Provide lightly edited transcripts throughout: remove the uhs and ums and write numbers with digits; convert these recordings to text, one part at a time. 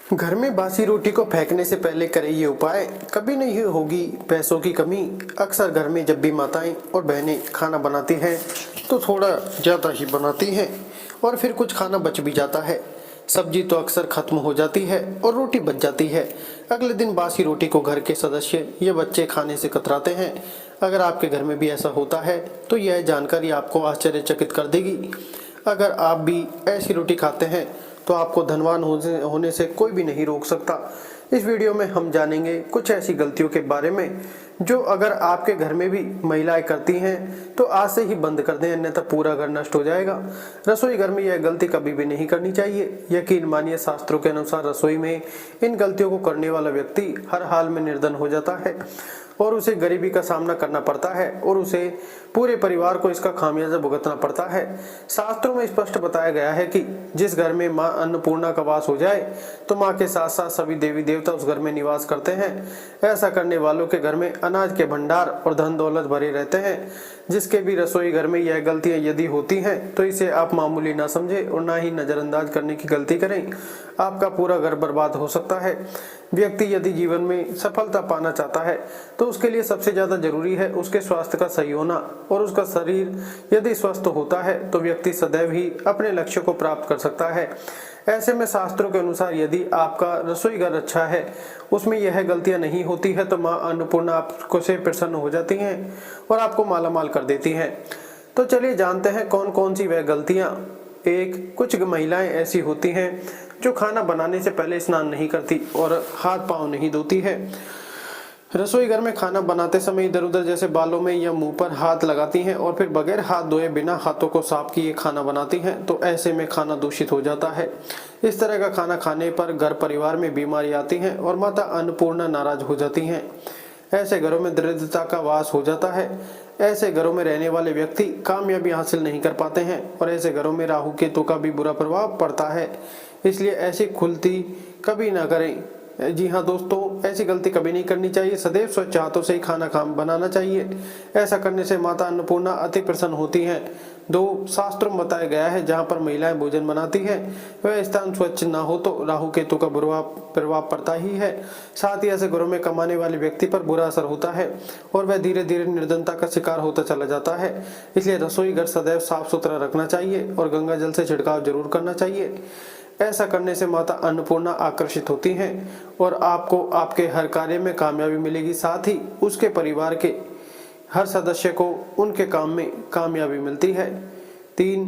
घर में बासी रोटी को फेंकने से पहले करें ये उपाय, कभी नहीं होगी पैसों की कमी। अक्सर घर में जब भी माताएं और बहनें खाना बनाती हैं तो थोड़ा ज़्यादा ही बनाती हैं और फिर कुछ खाना बच भी जाता है। सब्जी तो अक्सर खत्म हो जाती है और रोटी बच जाती है। अगले दिन बासी रोटी को घर के सदस्य या बच्चे खाने से कतराते हैं। अगर आपके घर में भी ऐसा होता है तो यह जानकारी आपको आश्चर्यचकित कर देगी। अगर आप भी ऐसी रोटी खाते हैं तो आपको धनवान होने से कोई भी नहीं रोक सकता। इस वीडियो में हम जानेंगे कुछ ऐसी गलतियों के बारे में जो अगर आपके घर में भी महिलाएं करती हैं तो आज से ही बंद कर दें, अन्यथा पूरा घर नष्ट हो जाएगा। रसोई घर में यह गलती कभी भी नहीं करनी चाहिए। यकीन मानिए, शास्त्रों के अनुसार रसोई में इन गलतियों को करने वाला व्यक्ति हर हाल में निर्धन हो जाता है और उसे गरीबी का सामना करना पड़ता है और उसे पूरे परिवार को इसका खामियाजा भुगतना पड़ता है। शास्त्रों में स्पष्ट बताया गया है कि जिस घर में मां अन्नपूर्णा का वास हो जाए तो मां के साथ साथ सभी देवी देवता उस घर में निवास करते हैं। ऐसा करने वालों के घर में अनाज के भंडार और धन दौलत भरे रहते हैं। जिसके भी रसोई घर में यह गलतियां यदि होती हैं तो इसे आप मामूली ना समझे और ना ही नजरअंदाज करने की गलती करें। आपका पूरा घर बर्बाद हो सकता है। व्यक्ति यदि जीवन में सफलता पाना चाहता है तो उसके लिए सबसे ज्यादा जरूरी है उसके स्वास्थ्य का सही होना, और उसका शरीर यदि स्वस्थ होता है तो व्यक्ति सदैव ही अपने लक्ष्य को प्राप्त कर सकता है। ऐसे में शास्त्रों के अनुसार यदि आपका रसोई घर अच्छा है, उसमें यह गलतियां नहीं होती है, तो मां अन्नपूर्णा आपको से प्रसन्न हो जाती हैं और आपको मालामाल कर देती हैं। तो चलिए जानते हैं कौन कौन सी वह गलतियां। एक, कुछ महिलाएं ऐसी होती हैं जो खाना बनाने से पहले स्नान नहीं करती और हाथ पांव नहीं धोती है। रसोई घर में खाना बनाते समय इधर उधर जैसे बालों में या मुंह पर हाथ लगाती हैं और फिर बगैर हाथ धोए बिना हाथों को साफ किए खाना बनाती हैं, तो ऐसे में खाना दूषित हो जाता है। इस तरह का खाना खाने पर घर परिवार में बीमारी आती हैं और माता अन्नपूर्णा नाराज हो जाती हैं। ऐसे घरों में दरिद्रता का वास हो जाता है। ऐसे घरों में रहने वाले व्यक्ति कामयाबी हासिल नहीं कर पाते हैं और ऐसे घरों में राहु केतु का भी बुरा प्रभाव पड़ता है। इसलिए ऐसी खुलती कभी ना करें। जी हाँ दोस्तों, ऐसी गलती कभी नहीं करनी चाहिए। सदैव स्वच्छ हाथों से ही खाना बनाना चाहिए। ऐसा करने से माता अन्नपूर्णा अति प्रसन्न होती हैं। 2, शास्त्रों में बताया गया है जहाँ पर महिलाएं भोजन बनाती हैं वह स्थान स्वच्छ ना हो तो राहु केतु का बुरा प्रभाव पड़ता ही है। साथ ही ऐसे घरों में कमाने वाले व्यक्ति पर बुरा असर होता है और वह धीरे धीरे निर्धनता का शिकार होता चला जाता है। इसलिए रसोई घर सदैव साफ सुथरा रखना चाहिए और गंगा जल से छिड़काव जरूर करना चाहिए। ऐसा करने से माता अन्नपूर्णा आकर्षित होती हैं और आपको आपके हर कार्य में कामयाबी मिलेगी। साथ ही उसके परिवार के हर सदस्य को उनके काम में कामयाबी मिलती है। 3,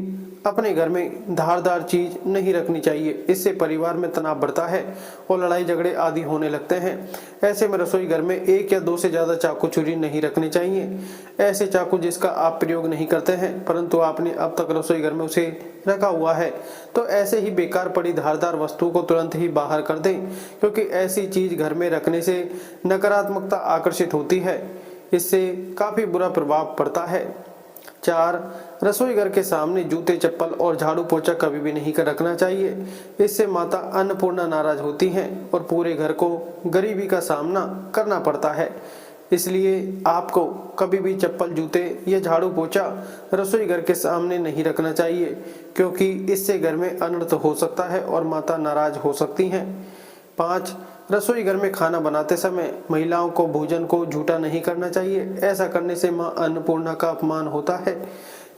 अपने घर में धारदार चीज नहीं रखनी चाहिए। इससे परिवार में तनाव बढ़ता है और लड़ाई झगड़े आदि होने लगते हैं। ऐसे में रसोई घर में 1 या 2 से ज्यादा चाकू छुरी नहीं रखनी चाहिए। ऐसे चाकू जिसका आप प्रयोग नहीं करते हैं परंतु आपने अब तक रसोई घर में उसे रखा हुआ है, तो ऐसे ही बेकार पड़ी धारदार वस्तु को तुरंत ही बाहर कर दें, क्योंकि ऐसी चीज घर में रखने से नकारात्मकता आकर्षित होती है। इससे काफी बुरा प्रभाव पड़ता है। 4, रसोई घर के सामने जूते चप्पल और झाड़ू पोछा कभी भी नहीं कर रखना चाहिए। इससे माता अन्नपूर्णा नाराज होती हैं और पूरे घर को गरीबी का सामना करना पड़ता है। इसलिए आपको कभी भी चप्पल, जूते या झाड़ू पोछा रसोई घर के सामने नहीं रखना चाहिए, क्योंकि इससे घर में अनर्थ हो सकता है और माता नाराज हो सकती हैं। 5, रसोई घर में खाना बनाते समय महिलाओं को भोजन को झूठा नहीं करना चाहिए। ऐसा करने से मां अन्नपूर्णा का अपमान होता है।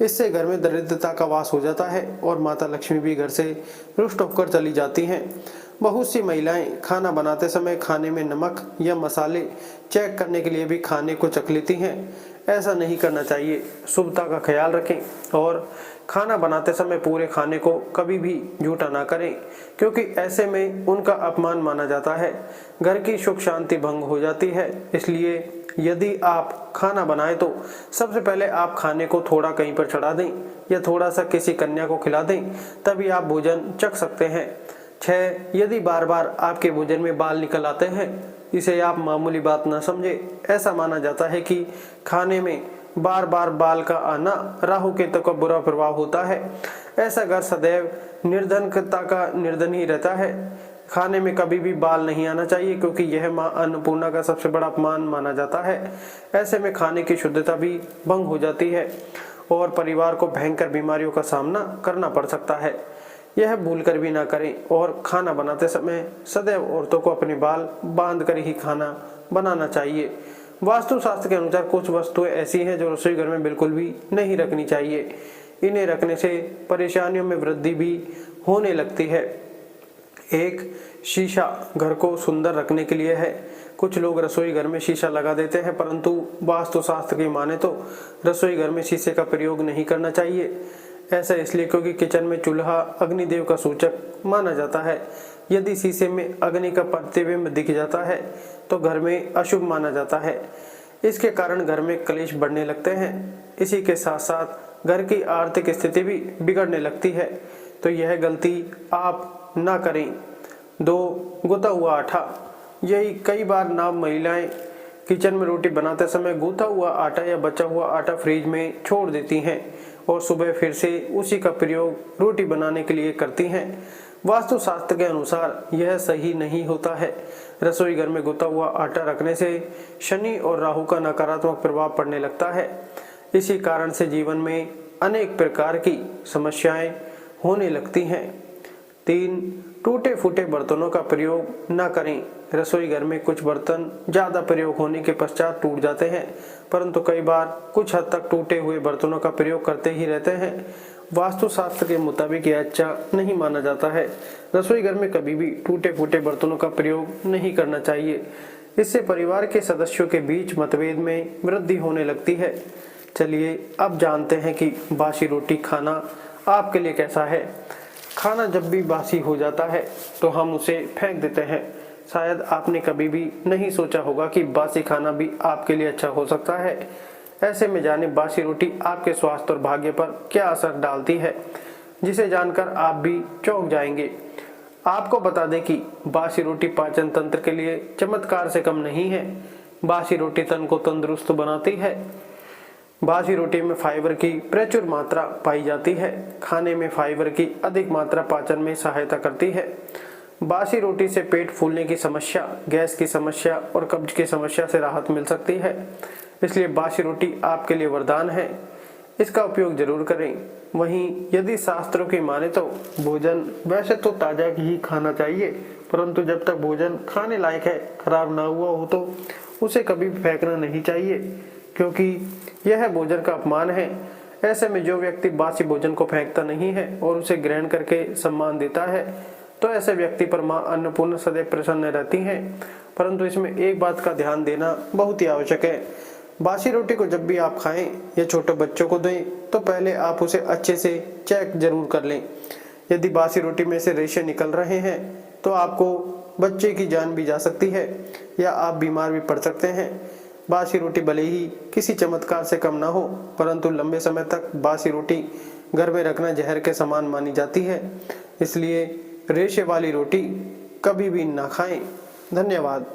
इससे घर में दरिद्रता का वास हो जाता है और माता लक्ष्मी भी घर से रुष्ट होकर चली जाती हैं। बहुत सी महिलाएं खाना बनाते समय खाने में नमक या मसाले चेक करने के लिए भी खाने को चख लेती हैं। ऐसा नहीं करना चाहिए। शुभता का ख्याल रखें और खाना बनाते समय पूरे खाने को कभी भी झूठा ना करें, क्योंकि ऐसे में उनका अपमान माना जाता है। घर की सुख शांति भंग हो जाती है। इसलिए यदि आप खाना बनाएं तो सबसे पहले आप खाने को थोड़ा कहीं पर चढ़ा दें या थोड़ा सा किसी कन्या को खिला दें, तभी आप भोजन चख सकते हैं। 6, यदि बार बार आपके भोजन में बाल निकल आते हैं, इसे आप मामूली बात न समझे। ऐसा माना जाता है कि खाने में बार बार बाल का आना राहु केतु का बुरा प्रभाव होता है। ऐसा घर सदैव निर्धनता का निर्धन ही रहता है। खाने में कभी भी बाल नहीं आना चाहिए, क्योंकि यह मां अन्नपूर्णा का सबसे बड़ा अपमान माना जाता है। ऐसे में खाने की शुद्धता भी भंग हो जाती है और परिवार को भयंकर बीमारियों का सामना करना पड़ सकता है। यह भूल कर भी ना करें और खाना बनाते समय सदैव औरतों को अपने बाल बांध कर ही खाना बनाना चाहिए। वास्तुशास्त्र के अनुसार कुछ वस्तुएं ऐसी हैं जो रसोई घर में बिल्कुल भी नहीं रखनी चाहिए। इन्हें रखने से परेशानियों में वृद्धि भी होने लगती है। एक, शीशा घर को सुंदर रखने के लिए है। कुछ लोग रसोई घर में शीशा लगा देते हैं, परंतु वास्तुशास्त्र की माने तो रसोई घर में शीशे का प्रयोग नहीं करना चाहिए। ऐसा इसलिए क्योंकि किचन में चूल्हा अग्निदेव का सूचक माना जाता है। यदि शीशे में अग्नि का प्रतिबिंब दिख जाता है तो घर में अशुभ माना जाता है। इसके कारण घर में क्लेश बढ़ने लगते हैं। इसी के साथ साथ घर की आर्थिक स्थिति भी बिगड़ने लगती है, तो यह गलती आप ना करें। 2, गुथा हुआ आटा। यही कई बार नाम महिलाएं किचन में रोटी बनाते समय गूथा हुआ आटा या बचा हुआ आटा फ्रिज में छोड़ देती हैं और सुबह फिर से उसी का प्रयोग रोटी बनाने के लिए करती हैं। वास्तुशास्त्र के अनुसार यह सही नहीं होता है। रसोई घर में गुथा हुआ आटा रखने से शनि और राहु का नकारात्मक प्रभाव पड़ने लगता है। इसी कारण से जीवन में अनेक प्रकार की समस्याएं होने लगती हैं। 3, टूटे फूटे बर्तनों का प्रयोग न करें। रसोई घर में कुछ बर्तन ज़्यादा प्रयोग होने के पश्चात टूट जाते हैं, परंतु कई बार कुछ हद तक टूटे हुए बर्तनों का प्रयोग करते ही रहते हैं। वास्तुशास्त्र के मुताबिक यह अच्छा नहीं माना जाता है। रसोई घर में कभी भी टूटे फूटे बर्तनों का प्रयोग नहीं करना चाहिए। इससे परिवार के सदस्यों के बीच मतभेद में वृद्धि होने लगती है। चलिए अब जानते हैं कि बासी रोटी खाना आपके लिए कैसा है। खाना जब भी बासी हो जाता है तो हम उसे फेंक देते हैं। शायद आपने कभी भी नहीं सोचा होगा कि बासी खाना भी आपके लिए अच्छा हो सकता है। ऐसे में जाने बासी रोटी आपके स्वास्थ्य और भाग्य पर क्या असर डालती है, जिसे जानकर आप भी चौंक जाएंगे। आपको बता दें कि बासी रोटी पाचन तंत्र के लिए चमत्कार से कम नहीं है। बासी रोटी तन को तंदुरुस्त बनाती है। बासी रोटी में फाइबर की प्रचुर मात्रा पाई जाती है। खाने में फाइबर की अधिक मात्रा पाचन में सहायता करती है। बासी रोटी से पेट फूलने की समस्या, गैस की समस्या और कब्ज की समस्या से राहत मिल सकती है। इसलिए बासी रोटी आपके लिए वरदान है। इसका उपयोग जरूर करें। वहीं यदि शास्त्रों की माने तो भोजन वैसे तो ताजा ही खाना चाहिए, परंतु जब तक भोजन खाने लायक है, खराब ना हुआ हो तो उसे कभी फेंकना नहीं चाहिए, क्योंकि यह भोजन का अपमान है। ऐसे में जो व्यक्ति बासी भोजन को फेंकता नहीं है और उसे ग्रहण करके सम्मान देता है, तो ऐसे व्यक्ति पर मां अन्नपूर्णा सदैव प्रसन्न रहती हैं। परंतु इसमें एक बात का ध्यान देना बहुत ही आवश्यक है। बासी रोटी को जब भी आप खाएं या छोटे बच्चों को दें तो पहले आप उसे अच्छे से चेक जरूर कर लें। यदि बासी रोटी में से रेशे निकल रहे हैं तो आपको बच्चे की जान भी जा सकती है या आप बीमार भी पड़ सकते हैं। बासी रोटी भले ही किसी चमत्कार से कम ना हो, परंतु लंबे समय तक बासी रोटी घर में रखना जहर के समान मानी जाती है। इसलिए रेशे वाली रोटी कभी भी ना खाएं। धन्यवाद।